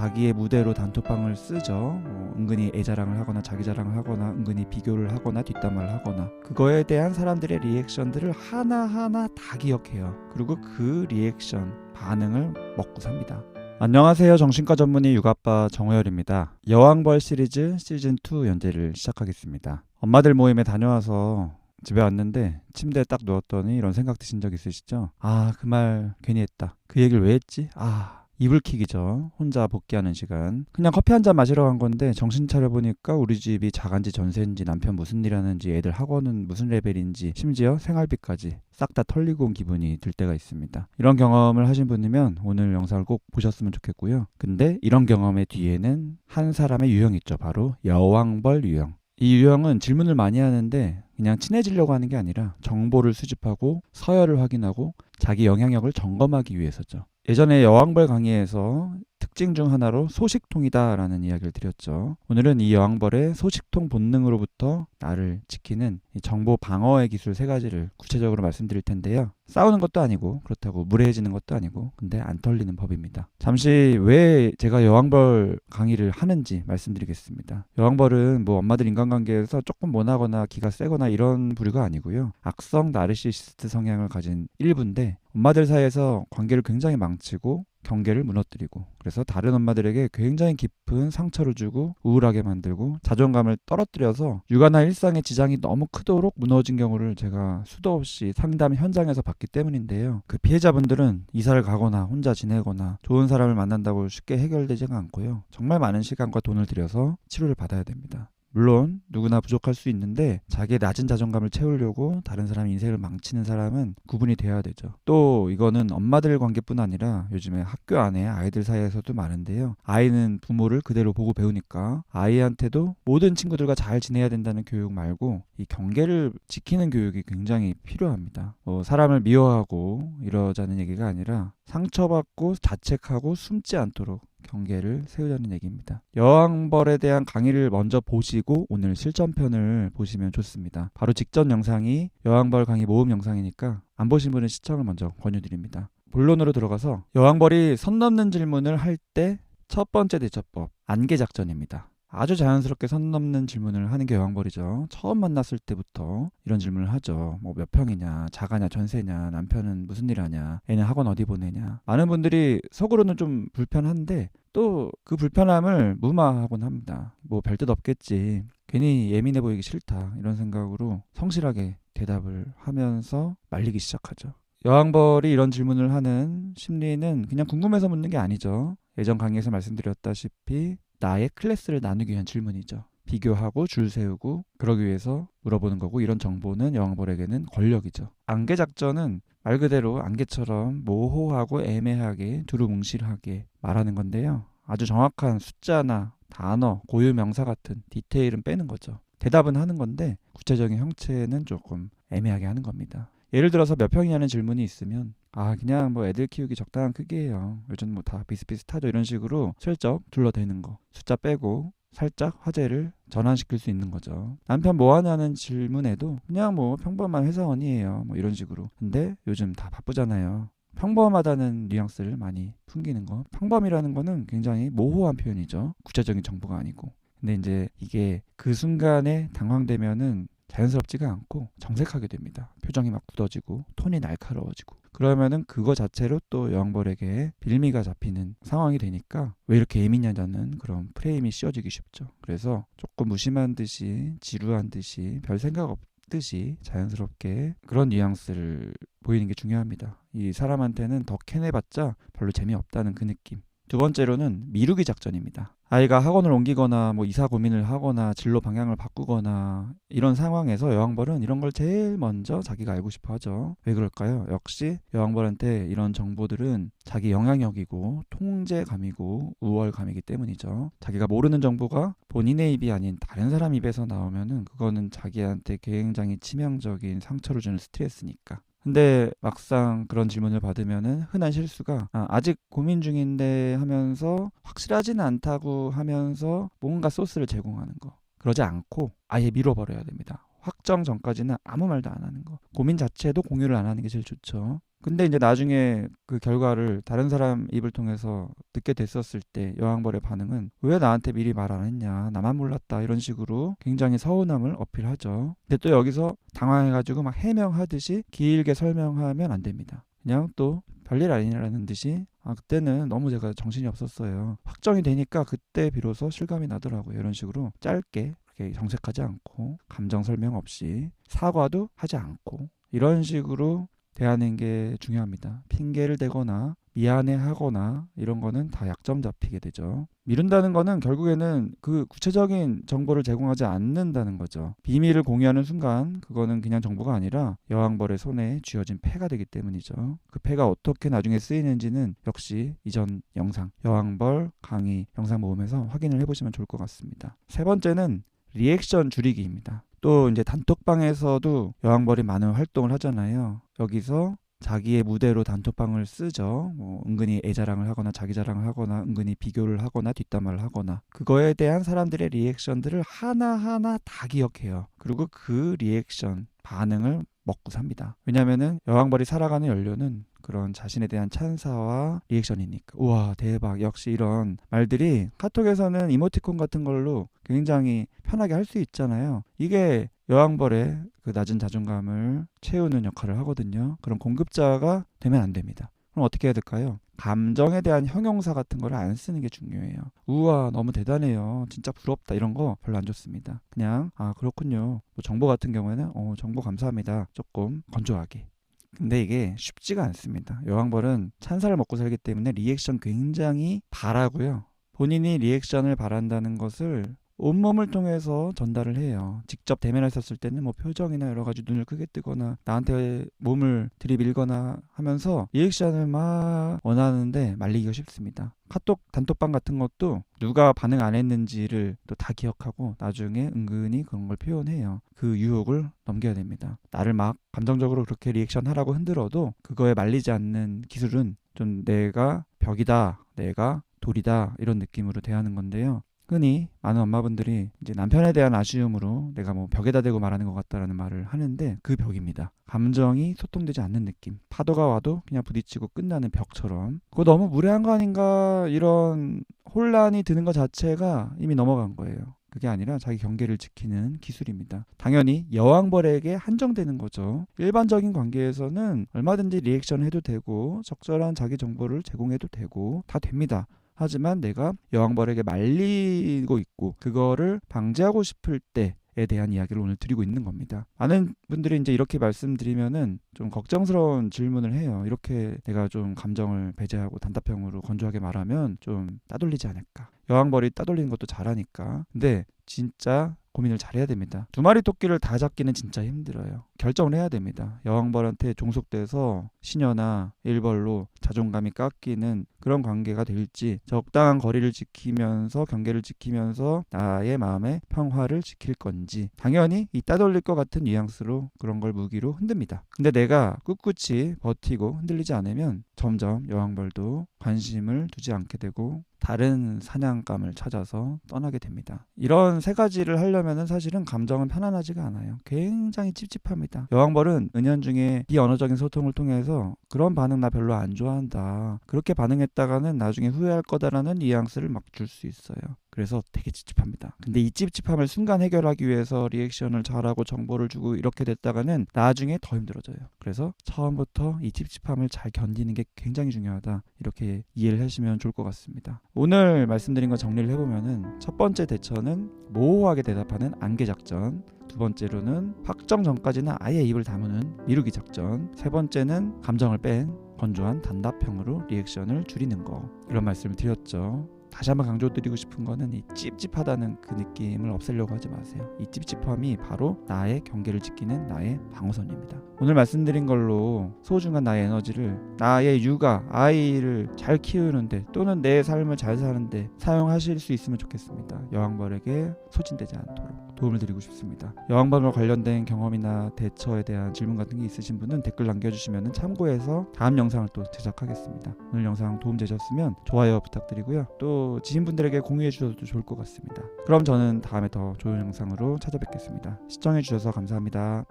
자기의 무대로 단톡방을 쓰죠. 은근히 애자랑을 하거나 자기 자랑을 하거나 은근히 비교를 하거나 뒷담화를 하거나 그거에 대한 사람들의 리액션들을 하나하나 다 기억해요. 그리고 그 리액션 반응을 먹고 삽니다. 안녕하세요. 정신과 전문의 육아빠 정호열입니다. 여왕벌 시리즈 시즌2 연재를 시작하겠습니다. 엄마들 모임에 다녀와서 집에 왔는데 침대에 딱 누웠더니 이런 생각 드신 적 있으시죠? 그 말 괜히 했다. 그 얘기를 왜 했지? 이불킥이죠. 혼자 복귀하는 시간. 그냥 커피 한 잔 마시러 간 건데 정신 차려보니까 우리 집이 자간지 전세인지 남편 무슨 일 하는지 애들 학원은 무슨 레벨인지 심지어 생활비까지 싹 다 털리고 온 기분이 들 때가 있습니다. 이런 경험을 하신 분이면 오늘 영상을 꼭 보셨으면 좋겠고요. 근데 이런 경험의 뒤에는 한 사람의 유형이 있죠. 바로 여왕벌 유형. 이 유형은 질문을 많이 하는데 그냥 친해지려고 하는 게 아니라 정보를 수집하고 서열을 확인하고 자기 영향력을 점검하기 위해서죠. 예전에 여왕벌 강의에서 특징 중 하나로 소식통이다 라는 이야기를 드렸죠. 오늘은 이 여왕벌의 소식통 본능으로부터 나를 지키는 이 정보 방어의 기술 3가지를 구체적으로 말씀드릴 텐데요. 싸우는 것도 아니고 그렇다고 무례해지는 것도 아니고 근데 안 털리는 법입니다. 잠시 왜 제가 여왕벌 강의를 하는지 말씀드리겠습니다. 여왕벌은 엄마들 인간관계에서 조금 모나거나 기가 세거나 이런 부류가 아니고요. 악성 나르시시스트 성향을 가진 일부인데 엄마들 사이에서 관계를 굉장히 망치고 경계를 무너뜨리고 그래서 다른 엄마들에게 굉장히 깊은 상처를 주고 우울하게 만들고 자존감을 떨어뜨려서 육아나 일상의 지장이 너무 크도록 무너진 경우를 제가 수도 없이 상담 현장에서 봤기 때문인데요. 그 피해자분들은 이사를 가거나 혼자 지내거나 좋은 사람을 만난다고 쉽게 해결되지가 않고요. 정말 많은 시간과 돈을 들여서 치료를 받아야 됩니다. 물론 누구나 부족할 수 있는데 자기의 낮은 자존감을 채우려고 다른 사람의 인생을 망치는 사람은 구분이 돼야 되죠. 또 이거는 엄마들 관계뿐 아니라 요즘에 학교 안에 아이들 사이에서도 많은데요. 아이는 부모를 그대로 보고 배우니까 아이한테도 모든 친구들과 잘 지내야 된다는 교육 말고 이 경계를 지키는 교육이 굉장히 필요합니다. 사람을 미워하고 이러자는 얘기가 아니라 상처받고 자책하고 숨지 않도록 경계를 세우자는 얘기입니다. 여왕벌에 대한 강의를 먼저 보시고 오늘 실전편을 보시면 좋습니다. 바로 직전 영상이 여왕벌 강의 모음 영상이니까 안 보신 분은 시청을 먼저 권유드립니다. 본론으로 들어가서 여왕벌이 선 넘는 질문을 할 때 첫 번째 대처법, 안개작전입니다. 아주 자연스럽게 선 넘는 질문을 하는 게 여왕벌이죠. 처음 만났을 때부터 이런 질문을 하죠. 몇 평이냐, 자가냐, 전세냐, 남편은 무슨 일 하냐, 애는 학원 어디 보내냐. 많은 분들이 속으로는 좀 불편한데 또 그 불편함을 무마하곤 합니다. 별뜻 없겠지. 괜히 예민해 보이기 싫다. 이런 생각으로 성실하게 대답을 하면서 말리기 시작하죠. 여왕벌이 이런 질문을 하는 심리는 그냥 궁금해서 묻는 게 아니죠. 예전 강의에서 말씀드렸다시피 나의 클래스를 나누기 위한 질문이죠. 비교하고 줄 세우고 그러기 위해서 물어보는 거고 이런 정보는 여왕벌에게는 권력이죠. 안개작전은 말 그대로 안개처럼 모호하고 애매하게 두루뭉실하게 말하는 건데요. 아주 정확한 숫자나 단어, 고유 명사 같은 디테일은 빼는 거죠. 대답은 하는 건데 구체적인 형체는 조금 애매하게 하는 겁니다. 예를 들어서 몇 평이냐는 질문이 있으면 그냥 애들 키우기 적당한 크기예요. 요즘 다 비슷비슷하죠. 이런 식으로 슬쩍 둘러대는 거. 숫자 빼고 살짝 화제를 전환시킬 수 있는 거죠. 남편 뭐 하냐는 질문에도 그냥 평범한 회사원이에요. 이런 식으로. 근데 요즘 다 바쁘잖아요. 평범하다는 뉘앙스를 많이 풍기는 거. 평범이라는 거는 굉장히 모호한 표현이죠. 구체적인 정보가 아니고. 근데 이제 이게 그 순간에 당황되면은 자연스럽지가 않고 정색하게 됩니다. 표정이 막 굳어지고 톤이 날카로워지고 그러면은 그거 자체로 또 여왕벌에게 빌미가 잡히는 상황이 되니까 왜 이렇게 예민하냐는 그런 프레임이 씌워지기 쉽죠. 그래서 조금 무심한 듯이 지루한 듯이 별 생각 없듯이 자연스럽게 그런 뉘앙스를 보이는 게 중요합니다. 이 사람한테는 더 캐내봤자 별로 재미없다는 그 느낌. 두 번째로는 미루기 작전입니다. 아이가 학원을 옮기거나 이사 고민을 하거나 진로 방향을 바꾸거나 이런 상황에서 여왕벌은 이런 걸 제일 먼저 자기가 알고 싶어 하죠. 왜 그럴까요? 역시 여왕벌한테 이런 정보들은 자기 영향력이고 통제감이고 우월감이기 때문이죠. 자기가 모르는 정보가 본인의 입이 아닌 다른 사람 입에서 나오면은 그거는 자기한테 굉장히 치명적인 상처를 주는 스트레스니까. 근데 막상 그런 질문을 받으면은 흔한 실수가 아직 고민 중인데 하면서 확실하지는 않다고 하면서 뭔가 소스를 제공하는 거. 그러지 않고 아예 밀어버려야 됩니다. 확정 전까지는 아무 말도 안 하는 거. 고민 자체도 공유를 안 하는 게 제일 좋죠. 근데 이제 나중에 그 결과를 다른 사람 입을 통해서 듣게 됐었을 때 여왕벌의 반응은 왜 나한테 미리 말 안 했냐, 나만 몰랐다, 이런 식으로 굉장히 서운함을 어필하죠. 근데 또 여기서 당황해가지고 막 해명하듯이 길게 설명하면 안 됩니다. 그냥 또 별일 아니라는 듯이 그때는 너무 제가 정신이 없었어요, 확정이 되니까 그때 비로소 실감이 나더라고요, 이런 식으로 짧게, 그렇게 정색하지 않고 감정 설명 없이 사과도 하지 않고 이런 식으로 대하는 게 중요합니다. 핑계를 대거나 미안해하거나 이런 거는 다 약점 잡히게 되죠. 미룬다는 거는 결국에는 그 구체적인 정보를 제공하지 않는다는 거죠. 비밀을 공유하는 순간 그거는 그냥 정보가 아니라 여왕벌의 손에 쥐어진 패가 되기 때문이죠. 그 패가 어떻게 나중에 쓰이는지는 역시 이전 영상 여왕벌 강의 영상 모음에서 확인을 해보시면 좋을 것 같습니다. 세 번째는 리액션 줄이기입니다. 또 이제 단톡방에서도 여왕벌이 많은 활동을 하잖아요. 여기서 자기의 무대로 단톡방을 쓰죠. 뭐 은근히 애자랑을 하거나 자기 자랑을 하거나 은근히 비교를 하거나 뒷담화를 하거나 그거에 대한 사람들의 리액션들을 하나하나 다 기억해요. 그리고 그 리액션 반응을 먹고 삽니다. 왜냐면은 여왕벌이 살아가는 연료는 그런 자신에 대한 찬사와 리액션이니까. 우와 대박, 역시 이런 말들이 카톡에서는 이모티콘 같은 걸로 굉장히 편하게 할 수 있잖아요. 이게 여왕벌의 그 낮은 자존감을 채우는 역할을 하거든요. 그럼 공급자가 되면 안 됩니다. 그럼 어떻게 해야 될까요? 감정에 대한 형용사 같은 걸 안 쓰는 게 중요해요. 우와 너무 대단해요, 진짜 부럽다, 이런 거 별로 안 좋습니다. 그냥 그렇군요. 뭐 정보 같은 경우에는 정보 감사합니다, 조금 건조하게. 근데 이게 쉽지가 않습니다. 여왕벌은 찬사를 먹고 살기 때문에 리액션 굉장히 바라고요. 본인이 리액션을 바란다는 것을 온몸을 통해서 전달을 해요. 직접 대면했었을 때는 뭐 표정이나 여러 가지 눈을 크게 뜨거나 나한테 몸을 들이밀거나 하면서 리액션을 막 원하는데 말리기가 쉽습니다. 카톡 단톡방 같은 것도 누가 반응 안 했는지를 또 다 기억하고 나중에 은근히 그런 걸 표현해요. 그 유혹을 넘겨야 됩니다. 나를 막 감정적으로 그렇게 리액션 하라고 흔들어도 그거에 말리지 않는 기술은 좀 내가 벽이다, 내가 돌이다, 이런 느낌으로 대하는 건데요. 흔히 많은 엄마분들이 이제 남편에 대한 아쉬움으로 내가 뭐 벽에다 대고 말하는 것 같다라는 말을 하는데 그 벽입니다. 감정이 소통되지 않는 느낌. 파도가 와도 그냥 부딪히고 끝나는 벽처럼. 그거 너무 무례한 거 아닌가, 이런 혼란이 드는 것 자체가 이미 넘어간 거예요. 그게 아니라 자기 경계를 지키는 기술입니다. 당연히 여왕벌에게 한정되는 거죠. 일반적인 관계에서는 얼마든지 리액션을 해도 되고 적절한 자기 정보를 제공해도 되고 다 됩니다. 하지만 내가 여왕벌에게 말리고 있고 그거를 방지하고 싶을 때에 대한 이야기를 오늘 드리고 있는 겁니다. 많은 분들이 이제 이렇게 말씀드리면은 좀 걱정스러운 질문을 해요. 이렇게 내가 좀 감정을 배제하고 단답형으로 건조하게 말하면 좀 따돌리지 않을까. 여왕벌이 따돌리는 것도 잘하니까. 근데 진짜 고민을 잘해야 됩니다. 두 마리 토끼를 다 잡기는 진짜 힘들어요. 결정을 해야 됩니다. 여왕벌한테 종속돼서 시녀나 일벌로 자존감이 깎이는 그런 관계가 될지, 적당한 거리를 지키면서 경계를 지키면서 나의 마음의 평화를 지킬 건지. 당연히 이 따돌릴 것 같은 뉘앙스로 그런 걸 무기로 흔듭니다. 근데 내가 꿋꿋이 버티고 흔들리지 않으면 점점 여왕벌도 관심을 두지 않게 되고 다른 사냥감을 찾아서 떠나게 됩니다. 이런 세 가지를 하려면 사실은 감정은 편안하지가 않아요. 굉장히 찝찝합니다. 여왕벌은 은연중에 비언어적인 소통을 통해서 그런 반응 나 별로 안 좋아한다, 그렇게 반응했다가는 나중에 후회할 거다라는 뉘앙스를 막 줄 수 있어요. 그래서 되게 찝찝합니다. 근데 이 찝찝함을 순간 해결하기 위해서 리액션을 잘하고 정보를 주고 이렇게 됐다가는 나중에 더 힘들어져요. 그래서 처음부터 이 찝찝함을 잘 견디는 게 굉장히 중요하다, 이렇게 이해를 하시면 좋을 것 같습니다. 오늘 말씀드린 거 정리를 해보면은 첫 번째 대처는 모호하게 대답하는 안개 작전, 두 번째로는 확정 전까지는 아예 입을 다무는 미루기 작전, 세 번째는 감정을 뺀 건조한 단답형으로 리액션을 줄이는 거, 이런 말씀을 드렸죠. 다시 한번 강조드리고 싶은 거는 이 찝찝하다는 그 느낌을 없애려고 하지 마세요. 이 찝찝함이 바로 나의 경계를 지키는 나의 방어선입니다. 오늘 말씀드린 걸로 소중한 나의 에너지를 나의 육아, 아이를 잘 키우는데 또는 내 삶을 잘 사는데 사용하실 수 있으면 좋겠습니다. 여왕벌에게 소진되지 않도록 도움을 드리고 싶습니다. 여왕벌과 관련된 경험이나 대처에 대한 질문 같은 게 있으신 분은 댓글 남겨주시면 참고해서 다음 영상을 또 제작하겠습니다. 오늘 영상 도움되셨으면 좋아요 부탁드리고요. 또 지인분들에게 공유해 주셔도 좋을 것 같습니다. 그럼 저는 다음에 더 좋은 영상으로 찾아뵙겠습니다. 시청해 주셔서 감사합니다.